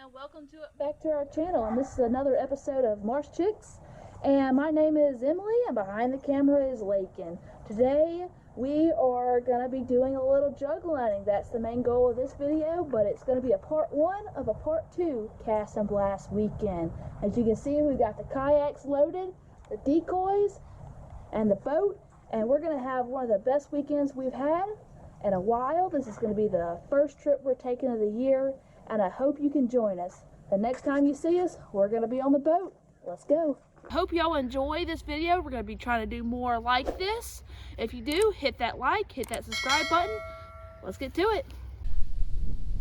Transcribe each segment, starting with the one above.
and welcome back to our channel, and this is another episode of Marsh Chicks, and my name is Emily and behind the camera is Laken. Today we are going to be doing a little jug lining. That's the main goal of this video, but it's going to be a part 1 of a part 2 cast and blast weekend. As you can see, we've got the kayaks loaded, the decoys, and the boat, and we're going to have one of the best weekends we've had in a while. This is going to be the first trip we're taking of the year, and I hope you can join us. The next time you see us, we're going to be on the boat. Let's go. I hope y'all enjoy this video. We're going to be trying to do more like this. If you do, hit that like, hit that subscribe button. Let's get to it.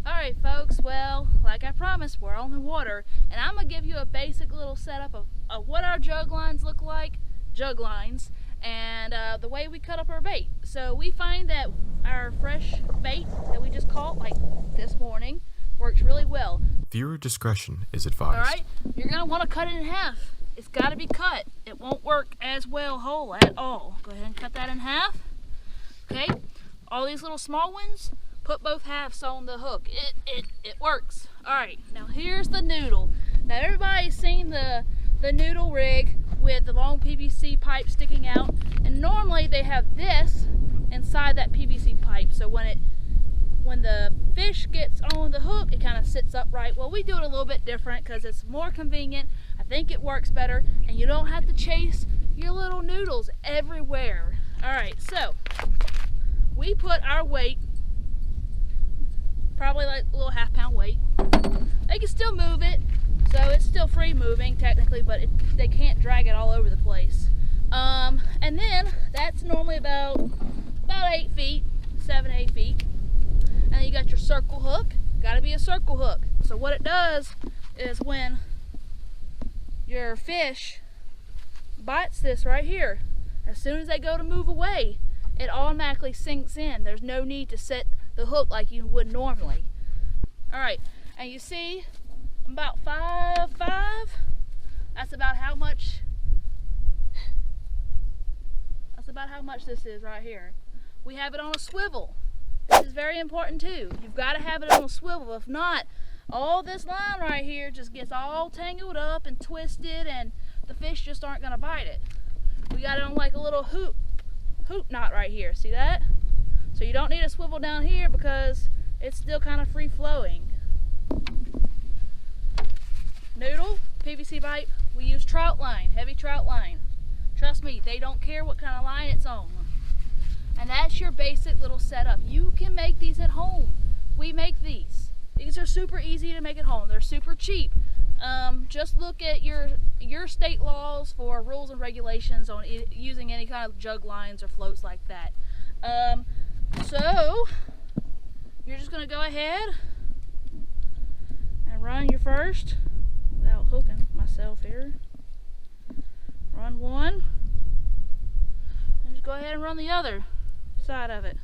Alright folks, well, like I promised, we're on the water, and I'm going to give you a basic little setup of what our jug lines look like, jug lines, and the way we cut up our bait. So we find that our fresh bait that we just caught, like this morning, works really well. Viewer discretion is advised. Alright, you're going to want to cut it in half. It's got to be cut. It won't work as well whole at all. Go ahead and cut that in half. Okay, all these little small ones, put both halves on the hook. It works. Alright, now here's the noodle. Now everybody's seen the noodle rig with the long PVC pipe sticking out, and normally they have this inside that PVC pipe, so when the fish gets on the hook, it kind of sits upright. Well, we do it a little bit different because it's more convenient. I think it works better, and you don't have to chase your little noodles everywhere. Alright, so we put our weight, probably like a little half-pound weight. They can still move it, so it's still free moving technically, but they can't drag it all over the place. And then that's normally about 8 feet, 7 to 8 feet. And you got your circle hook. Got to be a circle hook. So what it does is when your fish bites this right here, as soon as they go to move away, it automatically sinks in. There's no need to set the hook like you would normally. Alright, and you see I'm about 5'5". That's about how much this is right here. We have it on a swivel. This is very important too. You've got to have it on a swivel. If not, all this line right here just gets all tangled up and twisted, and the fish just aren't going to bite it. We got it on like a little hoop knot right here. See that? So you don't need a swivel down here because it's still kind of free flowing. Noodle, PVC pipe, we use trout line, heavy trout line. Trust me, they don't care what kind of line it's on. And that's your basic little setup. You can make these at home. We make these. These are super easy to make at home. They're super cheap. Just look at your state laws for rules and regulations on using any kind of jug lines or floats like that. So you're just going to go ahead and run your first, without hooking myself here. Run one, and just go ahead and run the other side of it.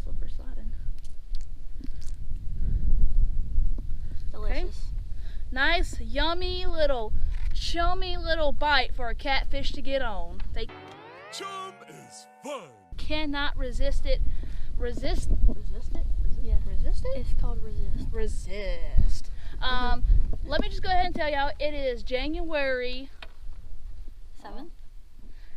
Slippery sliding. Delicious. Okay. Nice, yummy little, chummy little bite for a catfish to get on. They Chum is fun. cannot resist it. Resist it? Yeah. Resist it? It's called resist. Resist. Let me just go ahead and tell y'all, it is January 7th.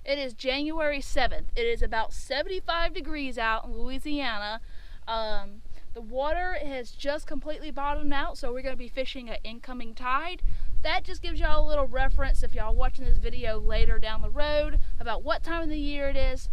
It is January 7th. It is about 75 degrees out in Louisiana. The water has just completely bottomed out, so we're going to be fishing an incoming tide. That just gives y'all a little reference if y'all watching this video later down the road about what time of the year it is.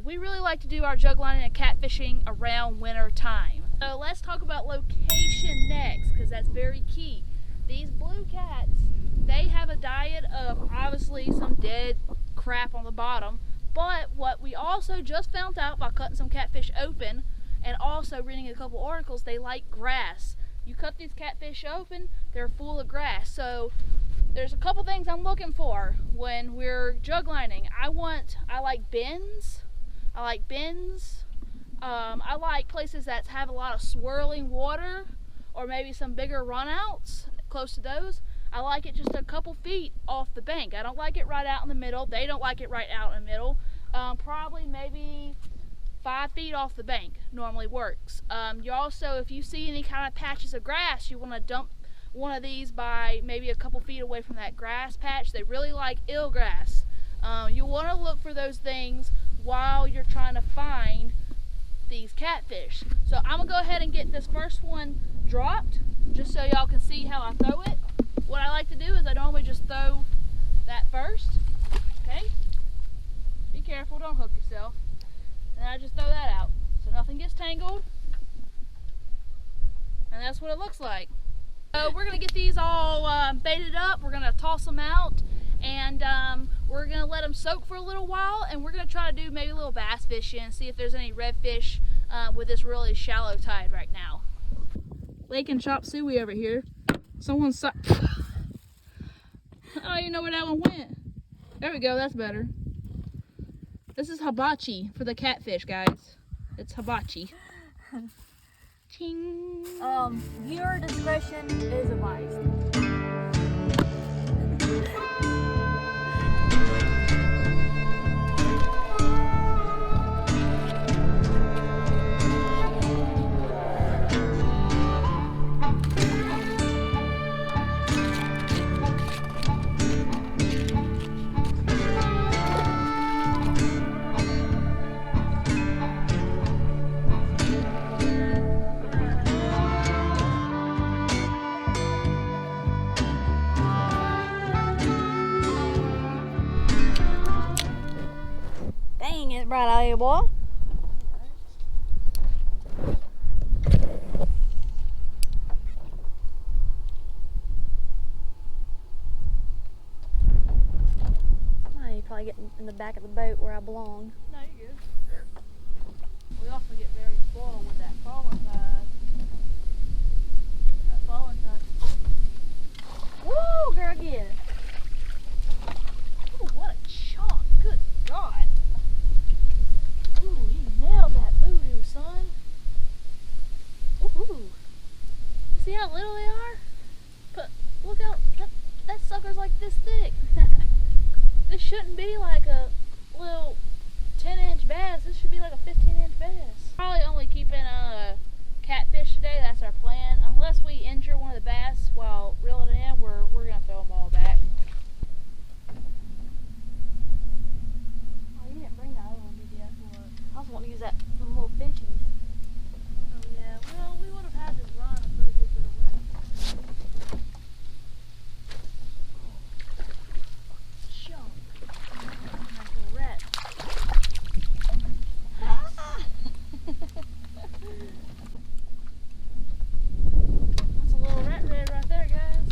We really like to do our jug lining and catfishing around winter time. So let's talk about location next, because that's very key. These blue cats, they have a diet of obviously some dead crap on the bottom, but what we also just found out by cutting some catfish open and also reading a couple articles, they like grass. You cut these catfish open, they're full of grass. So there's a couple things I'm looking for when we're jug lining. I like bends. I like places that have a lot of swirling water, or maybe some bigger runouts close to those. I like it just a couple feet off the bank. I don't like it right out in the middle. They don't like it right out in the middle. Probably maybe 5 feet off the bank normally works. You also, if you see any kind of patches of grass, you want to dump one of these by maybe a couple feet away from that grass patch. They really like eelgrass. You want to look for those things while you're trying to find these catfish. So I'm gonna go ahead and get this first one dropped just so y'all can see how I throw it. What I like to do is I normally just throw that first. Okay, be careful, don't hook yourself. And I just throw that out so nothing gets tangled, and that's what it looks like. So we're gonna get these all baited up. We're gonna toss them out, and we're gonna let them soak for a little while, and we're gonna try to do maybe a little bass fishing, see if there's any redfish with this really shallow tide right now. Laken chop suey over here. Someone's I don't even know where that one went. There we go, that's better. This is hibachi for the catfish, guys. It's hibachi. Ting. Viewer discretion is advised. Dang, it's bright out here, boy. Oh, you probably get in the back of the boat where I belong. No, you're good. We also get very spoiled with that falling tide. That falling tide. Woo, girl, get it. Ooh, what a chunk. Good God. Ooh, you nailed that voodoo, son. Ooh. See how little they are? But look out, that sucker's like this thick. This shouldn't be like a little 10-inch bass. This should be like a 15-inch bass. Probably only keeping catfish today. That's our plan. Unless we injure one of the bass while reeling it in, we're gonna throw them all back. Oh, you didn't bring that other one, did you? I was wanting to use that little fishies. Oh yeah. Well, we would have had to run a pretty good bit of way. Chunk. Nice little rat. That's a little rat red right there, guys.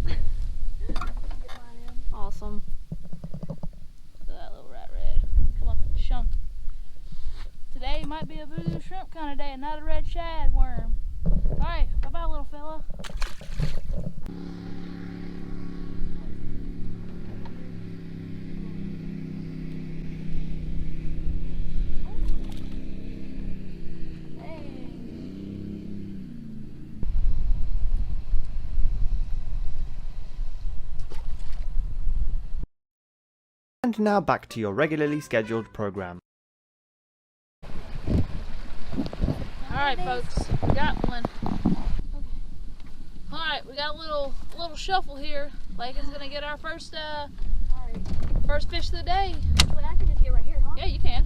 Get mine in. Awesome. Look at that little rat red. Come on, chunk. Today might be a voodoo shrimp kind of day and not a red shad worm. Alright, bye-bye, little fella. And now back to your regularly scheduled program. Alright, folks, we got one. Alright, we got a little shuffle here. Laken's gonna get our first first fish of the day. Wait, I can just get right here, huh? Yeah, you can.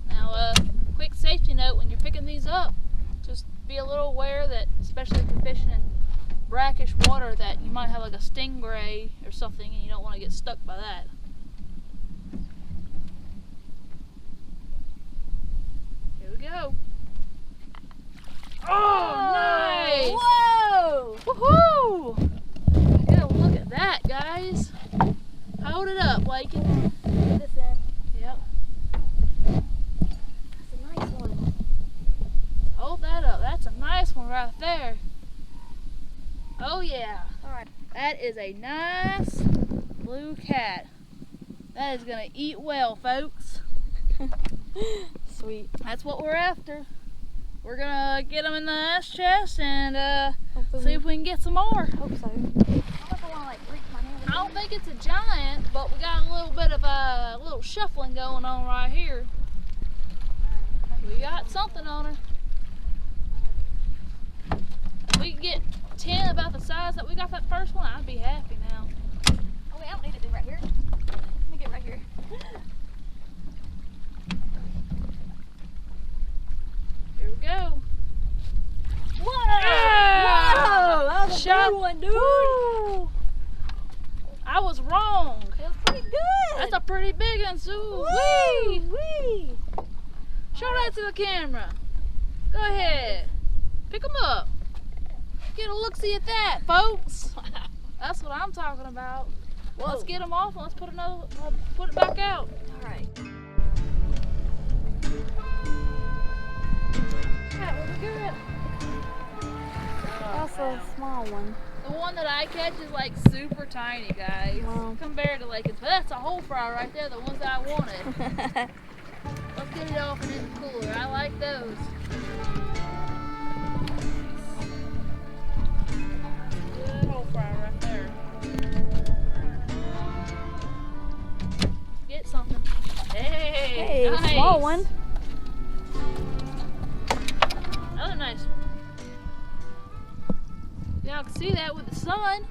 Now, quick safety note, when you're picking these up, just be a little aware that, especially if you're fishing in brackish water, that you might have like a stingray or something and you don't want to get stuck by that. Here we go. Oh, nice! Whoa! Woohoo! Get a look at that, guys. Hold it up, Laken. Get this in. Yep. That's a nice one. Hold that up. That's a nice one right there. Oh yeah. Alright. That is a nice blue cat. That is gonna eat well, folks. Sweet. That's what we're after. We're gonna get them in the ice chest and Hopefully see if we can get some more. Hope so. I don't know if I want to like reach my hand. I don't think it's a giant, but we got a little bit of a little shuffling going on right here. We got something on her. If we can get 10 about the size that we got that first one, I'd be happy now. Oh wait, I don't need to be right here. Let me get right here. Here we go. Whoa! Yeah! Whoa! That was a Shot big one, dude. Woo! I was wrong. It was pretty good. That's a pretty big one, Sue. Wee! Wee! Wee! Show that to the camera. Go ahead. Pick them up. Get a look-see at that, folks. That's what I'm talking about. Whoa. Let's get them off and let's put it back out. All right. Yeah, what we got? That's a small one. The one that I catch is like super tiny, guys, Wow. compared to Laken's. But that's a whole fry right there, the ones that I wanted. Let's get it off and in the cooler. I like those. Good whole fry right there. Get something. Hey, Hey, nice. small one. Another nice one. Y'all can see that with the sun.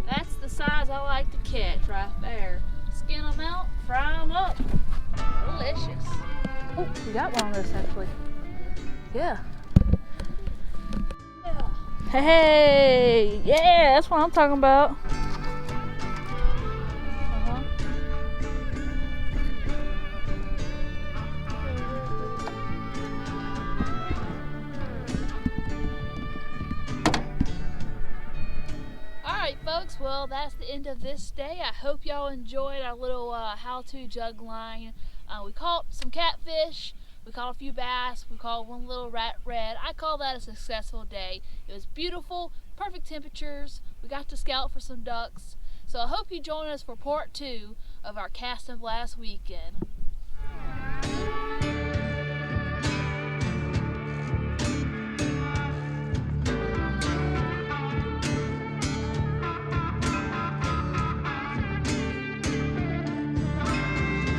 That's the size I like to catch right there. Skin them out, fry them up. Delicious. Oh, we got one on this actually. Yeah. Hey, yeah, that's what I'm talking about. Uh-huh. Alright folks, well that's the end of this day. I hope y'all enjoyed our little how-to jug line. We caught some catfish, we caught a few bass, we caught one little red. I call that a successful day. It was beautiful, perfect temperatures, we got to scout for some ducks. So I hope you join us for part 2 of our cast of last weekend.